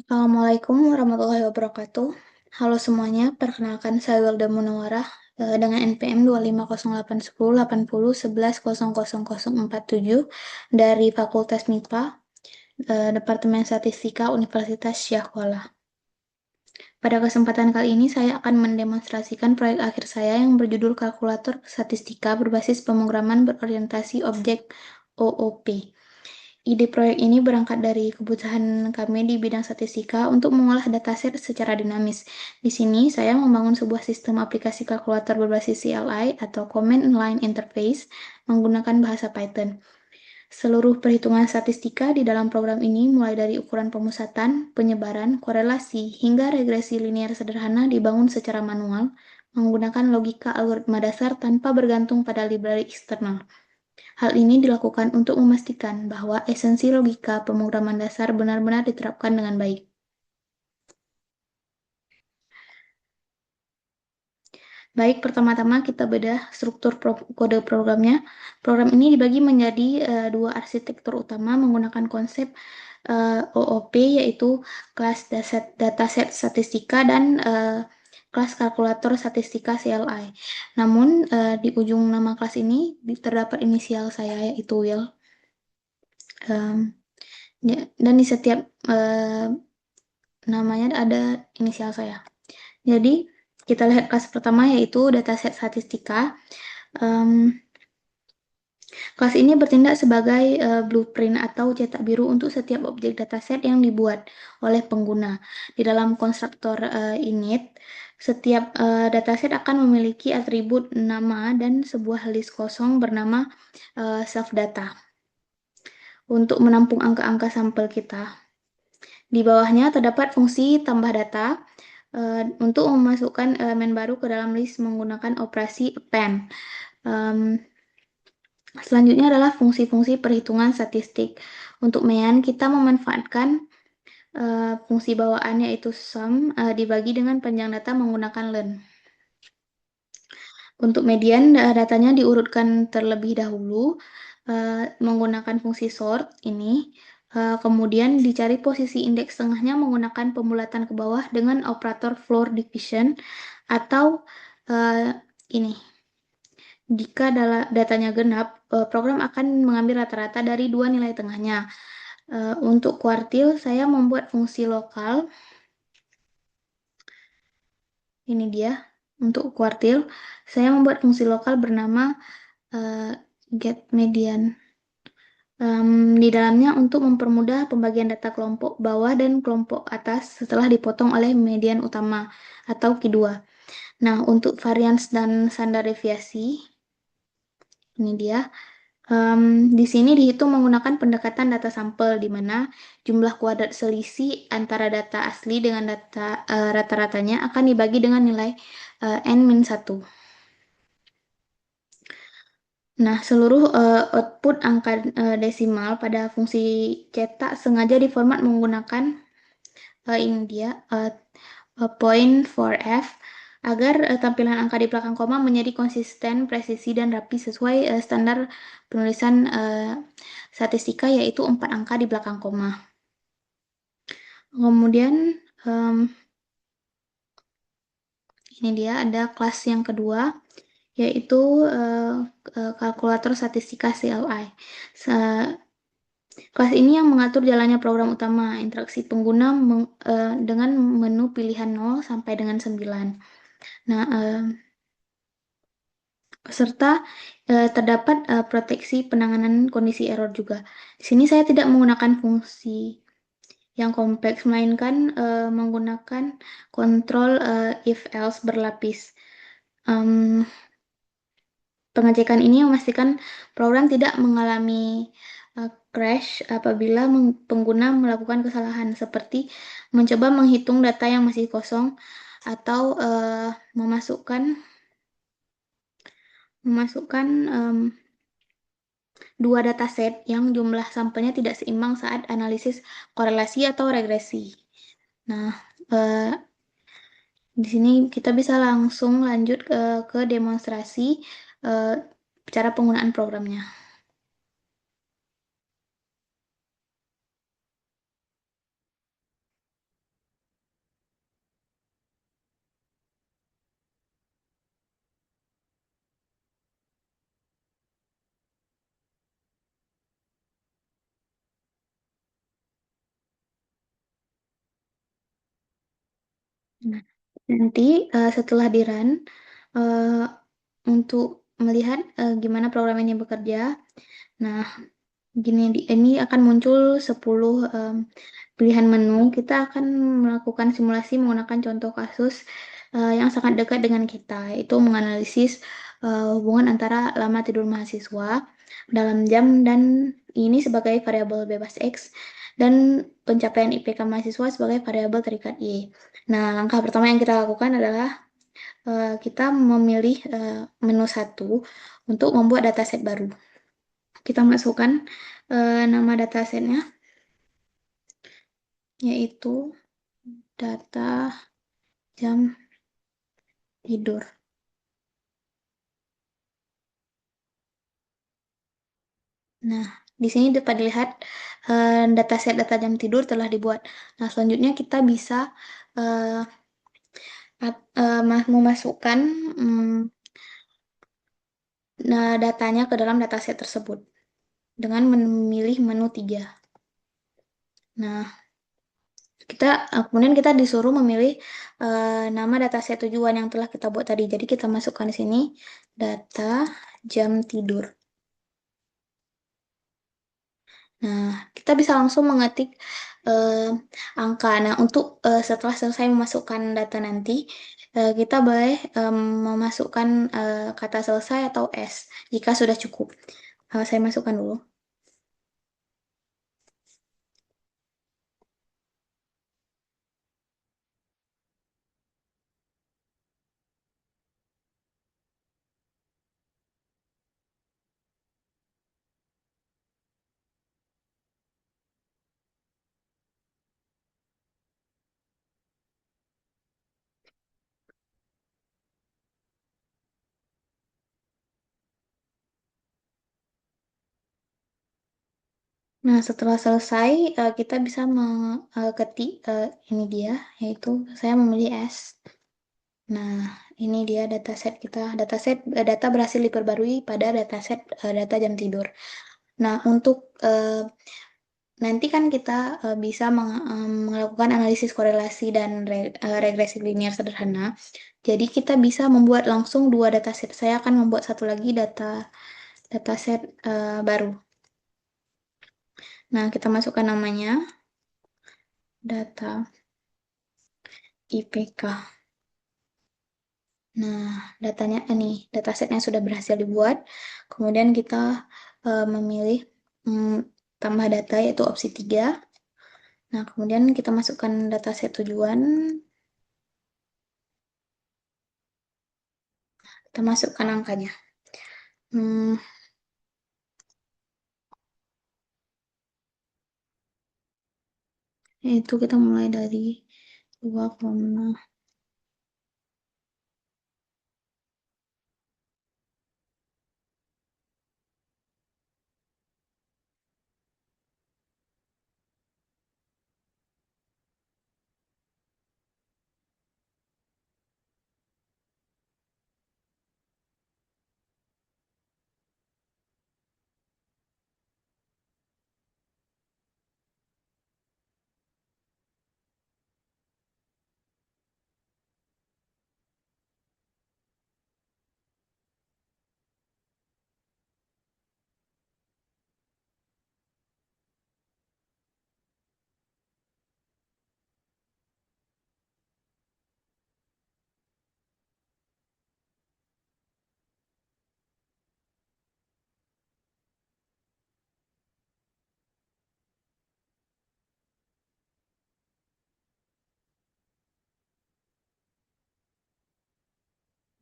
Assalamualaikum warahmatullahi wabarakatuh. Halo semuanya, perkenalkan saya Wilda Munawarah dengan NPM 250811080110047 dari Fakultas MIPA, Departemen Statistika Universitas Syahkuala. Pada kesempatan kali ini saya akan mendemonstrasikan proyek akhir saya yang berjudul Kalkulator Statistika berbasis pemrograman berorientasi objek OOP. Ide proyek ini berangkat dari kebutuhan kami di bidang statistika untuk mengolah dataset secara dinamis. Di sini, saya membangun sebuah sistem aplikasi kalkulator berbasis CLI atau Command Line Interface menggunakan bahasa Python. Seluruh perhitungan statistika di dalam program ini, mulai dari ukuran pemusatan, penyebaran, korelasi, hingga regresi linear sederhana dibangun secara manual menggunakan logika algoritma dasar tanpa bergantung pada library eksternal. Hal ini dilakukan untuk memastikan bahwa esensi logika pemrograman dasar benar-benar diterapkan dengan baik. Baik, pertama-tama kita bedah struktur kode programnya. Program ini dibagi menjadi dua arsitektur utama menggunakan konsep OOP, yaitu kelas dataset statistika dan kelas kalkulator statistika CLI. Namun, di ujung nama kelas ini terdapat inisial saya, yaitu Will. Ya, dan di setiap namanya ada inisial saya. Jadi, kita lihat kelas pertama yaitu dataset statistika. Kelas ini bertindak sebagai blueprint atau cetak biru untuk setiap objek dataset yang dibuat oleh pengguna. Di dalam konstruktor init, setiap dataset akan memiliki atribut nama dan sebuah list kosong bernama self data untuk menampung angka-angka sampel kita. Di bawahnya terdapat fungsi tambah data untuk memasukkan elemen baru ke dalam list menggunakan operasi append. Selanjutnya adalah fungsi-fungsi perhitungan statistik. Untuk main, kita memanfaatkan fungsi bawaan yaitu sum dibagi dengan panjang data menggunakan len. Untuk median, datanya diurutkan terlebih dahulu menggunakan fungsi sort ini. Kemudian dicari posisi indeks tengahnya menggunakan pembulatan ke bawah dengan operator floor division atau ini. Jika datanya genap, program akan mengambil rata-rata dari dua nilai tengahnya. Untuk kuartil, saya membuat fungsi lokal. Ini dia. Untuk kuartil, saya membuat fungsi lokal bernama getMedian. Di dalamnya untuk mempermudah pembagian data kelompok bawah dan kelompok atas setelah dipotong oleh median utama atau Q2. Nah, untuk varians dan standar deviasi, ini dia. Di sini dihitung menggunakan pendekatan data sampel, di mana jumlah kuadrat selisih antara data asli dengan data rata-ratanya akan dibagi dengan nilai n-1. Nah, seluruh output angka desimal pada fungsi cetak sengaja diformat menggunakan ini dia point for f agar tampilan angka di belakang koma menjadi konsisten, presisi, dan rapi sesuai standar penulisan statistika yaitu 4 angka di belakang koma. Kemudian ini dia ada kelas yang kedua yaitu kalkulator statistika CLI. Kelas ini yang mengatur jalannya program utama interaksi pengguna dengan menu pilihan 0 sampai dengan 9. Nah, serta terdapat proteksi penanganan kondisi error juga. Di sini saya tidak menggunakan fungsi yang kompleks, melainkan menggunakan kontrol if-else berlapis. Pengecekan ini memastikan program tidak mengalami crash apabila pengguna melakukan kesalahan seperti mencoba menghitung data yang masih kosong atau memasukkan dua dataset yang jumlah sampelnya tidak seimbang saat analisis korelasi atau regresi. Nah, di sini kita bisa langsung lanjut ke demonstrasi cara penggunaan programnya. Nanti setelah di run, eh, untuk melihat gimana program ini bekerja. Nah, ini akan muncul 10 pilihan menu. Kita akan melakukan simulasi menggunakan contoh kasus yang sangat dekat dengan kita, yaitu menganalisis hubungan antara lama tidur mahasiswa dalam jam dan ini sebagai variabel bebas X dan pencapaian IPK mahasiswa sebagai variabel terikat Y. Nah, langkah pertama yang kita lakukan adalah kita memilih menu satu untuk membuat dataset baru. Kita masukkan nama datasetnya, yaitu data jam tidur. Nah, di sini dapat dilihat dataset data jam tidur telah dibuat. Nah, selanjutnya kita bisa eh, memasukkan datanya ke dalam dataset tersebut dengan memilih menu 3. Nah, kemudian kita disuruh memilih nama dataset tujuan yang telah kita buat tadi. Jadi kita masukkan di sini data jam tidur. Nah, kita bisa langsung mengetik eh, angka. Nah, untuk setelah selesai memasukkan data nanti, kita boleh memasukkan kata selesai atau S jika sudah cukup. Saya masukkan dulu. Nah, setelah selesai, kita bisa mengetik ini dia, yaitu saya memilih S. Nah, ini dia dataset kita. Data berhasil diperbarui pada dataset data jam tidur. Nah, untuk nanti kan kita bisa melakukan analisis korelasi dan regresi linear sederhana. Jadi kita bisa membuat langsung dua dataset. Saya akan membuat satu lagi dataset baru. Nah, kita masukkan namanya data IPK. Nah, ini datasetnya sudah berhasil dibuat. Kemudian kita memilih mm, tambah data yaitu opsi 3. Nah, kemudian kita masukkan dataset tujuan, kita masukkan angkanya. Hmm, itu kita mulai dari 2,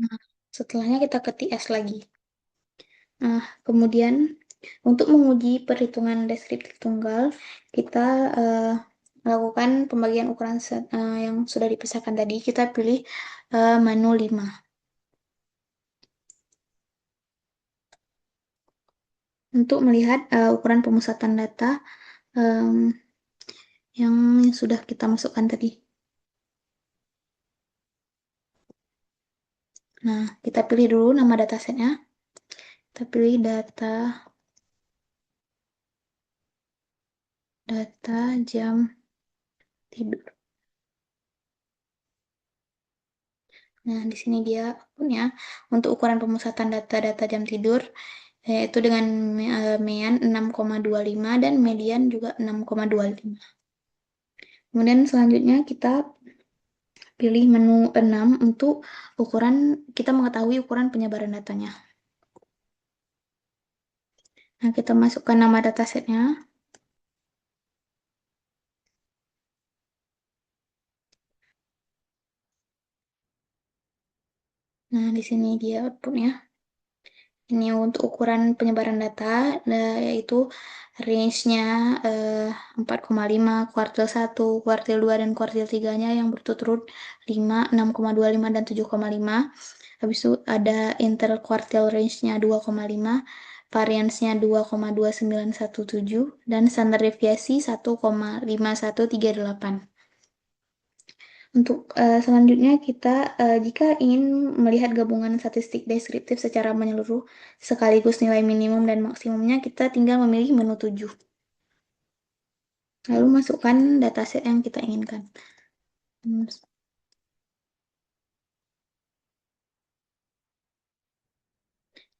Nah, setelahnya kita ketik S lagi. Nah, kemudian untuk menguji perhitungan deskriptif tunggal, kita eh, lakukan pembagian ukuran yang sudah dipisahkan tadi. Kita pilih menu 5 untuk melihat ukuran pemusatan data em, yang sudah kita masukkan tadi. Nah, kita pilih dulu nama datasetnya. Kita pilih data jam tidur. Nah, di sini dia punya untuk ukuran pemusatan data-data jam tidur, yaitu dengan mean 6,25 dan median juga 6,25. Kemudian selanjutnya kita pilih menu 6 untuk ukuran, kita mengetahui ukuran penyebaran datanya. Nah, kita masukkan nama datasetnya. Nah, di sini dia outputnya. Ini untuk ukuran penyebaran data, yaitu range-nya 4,5, kuartil 1, kuartil 2, dan kuartil 3-nya yang berturut-turut 5, 6,25, dan 7,5. Habis itu ada interquartile range-nya 2,5, variance-nya 2,2917, dan standar deviasi 1,5138. Untuk selanjutnya kita jika ingin melihat gabungan statistik deskriptif secara menyeluruh sekaligus nilai minimum dan maksimumnya, kita tinggal memilih menu 7. Lalu masukkan dataset yang kita inginkan. Hmm,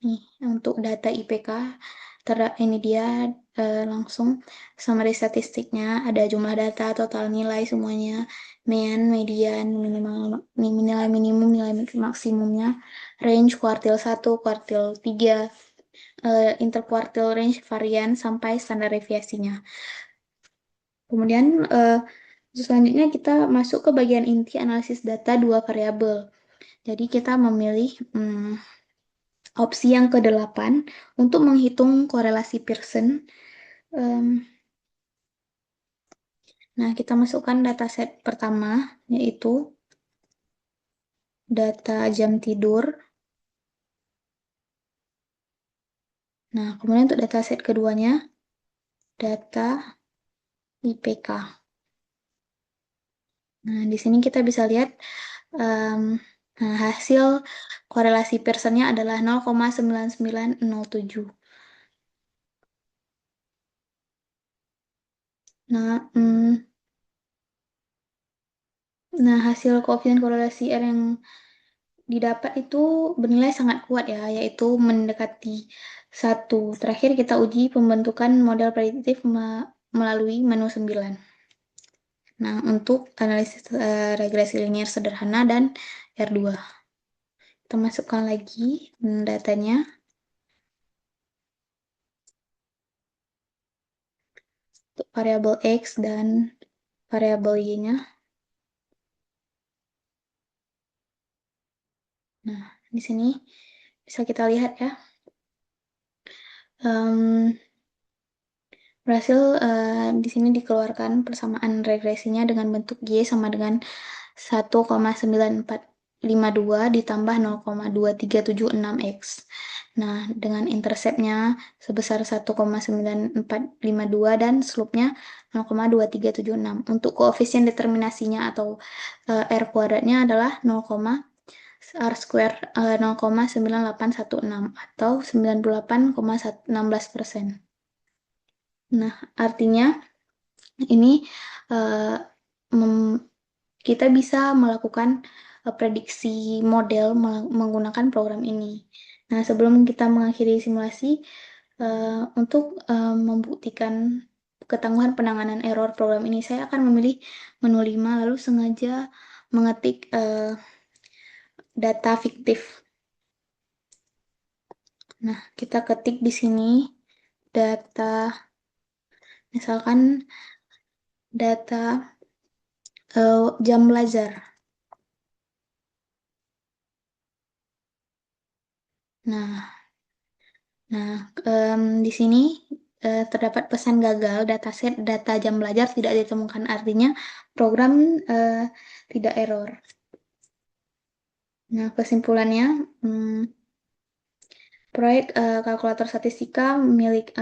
Nih, untuk data IPK, ini dia langsung summary statistiknya, ada jumlah data, total nilai semuanya, mean, median, minimal, nilai minimum, nilai maksimumnya, range kuartil 1, kuartil 3, interquartile range, varian, sampai standar deviasinya. Kemudian selanjutnya kita masuk ke bagian inti analisis data dua variabel. Jadi kita memilih opsi yang ke-8 untuk menghitung korelasi Pearson. Em, Nah, kita masukkan dataset pertama, yaitu data jam tidur. Nah, kemudian untuk dataset keduanya, data IPK. Nah, di sini kita bisa lihat em, hasil korelasi Pearsonnya adalah 0,9907. Nah, hasil koefisien korelasi R yang didapat itu bernilai sangat kuat ya, yaitu mendekati 1. Terakhir kita uji pembentukan model prediktif melalui menu 9. Nah, untuk analisis regresi linear sederhana dan R2. Kita masukkan lagi datanya. Untuk variabel X dan variabel Y-nya. Nah, di sini bisa kita lihat ya. Em, Berhasil di sini dikeluarkan persamaan regresinya dengan bentuk Y sama dengan 1,9452 ditambah 0,2376x. Nah, dengan interceptnya sebesar 1,9452 dan slope-nya 0,2376. Untuk koefisien determinasinya atau R kuadratnya adalah 0, R square 0,9816 atau 98,16%. Nah, artinya ini eh, kita bisa melakukan prediksi model menggunakan program ini. Nah, sebelum kita mengakhiri simulasi, untuk membuktikan ketangguhan penanganan error program ini, saya akan memilih menu 5 lalu sengaja mengetik data fiktif. Nah, kita ketik di sini data, misalkan data jam belajar. Nah, di sini terdapat pesan gagal, dataset data jam belajar tidak ditemukan. Artinya program eh, tidak error. Nah, kesimpulannya, proyek kalkulator statistika milik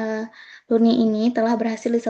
Luni ini telah berhasil